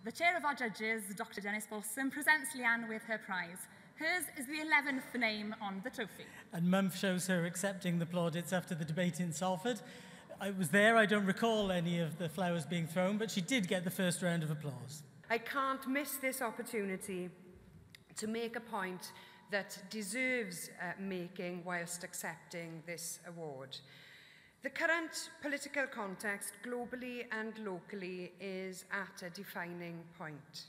The chair of our judges, Dr. Dennis Bolson, presents Leanne with her prize. Hers is the 11th name on the trophy. And Mumf shows her accepting the plaudits after the debate in Salford. I was there, I don't recall any of the flowers being thrown, but she did get the first round of applause. I can't miss this opportunity to make a point that deserves making whilst accepting this award. The current political context, globally and locally, is at a defining point.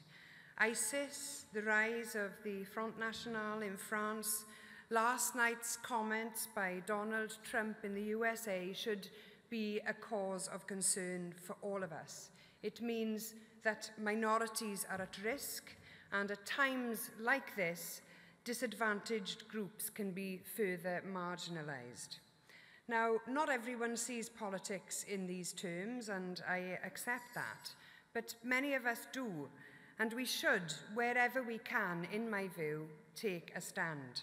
ISIS, the rise of the Front National in France, last night's comments by Donald Trump in the USA should be a cause of concern for all of us. It means that minorities are at risk, and at times like this, disadvantaged groups can be further marginalised. Now, not everyone sees politics in these terms, and I accept that, but many of us do, and we should, wherever we can, in my view, take a stand.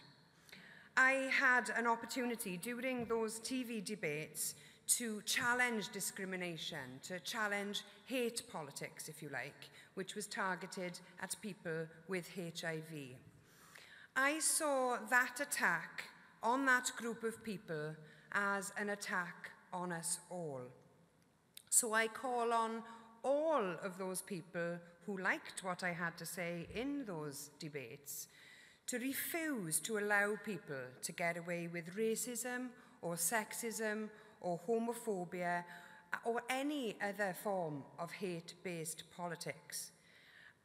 I had an opportunity during those TV debates to challenge discrimination, to challenge hate politics, if you like, which was targeted at people with HIV. I saw that attack on that group of people as an attack on us all. So I call on all of those people who liked what I had to say in those debates to refuse to allow people to get away with racism or sexism or homophobia or any other form of hate-based politics.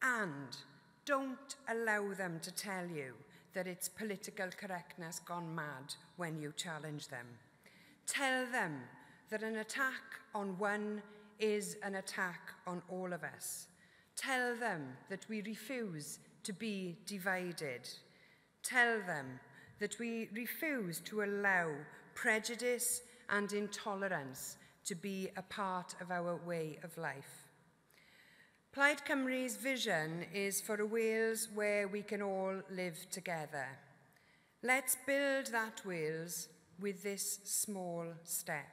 And don't allow them to tell you that it's political correctness gone mad when you challenge them. Tell them that an attack on one is an attack on all of us. Tell them that we refuse to be divided. Tell them that we refuse to allow prejudice and intolerance to be a part of our way of life. Plaid Cymru's vision is for a Wales where we can all live together. Let's build that Wales with this small step,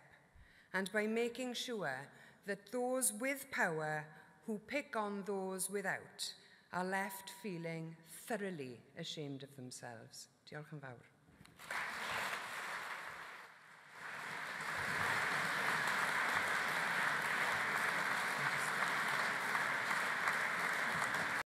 and by making sure that those with power who pick on those without are left feeling thoroughly ashamed of themselves. Diolch yn fawr.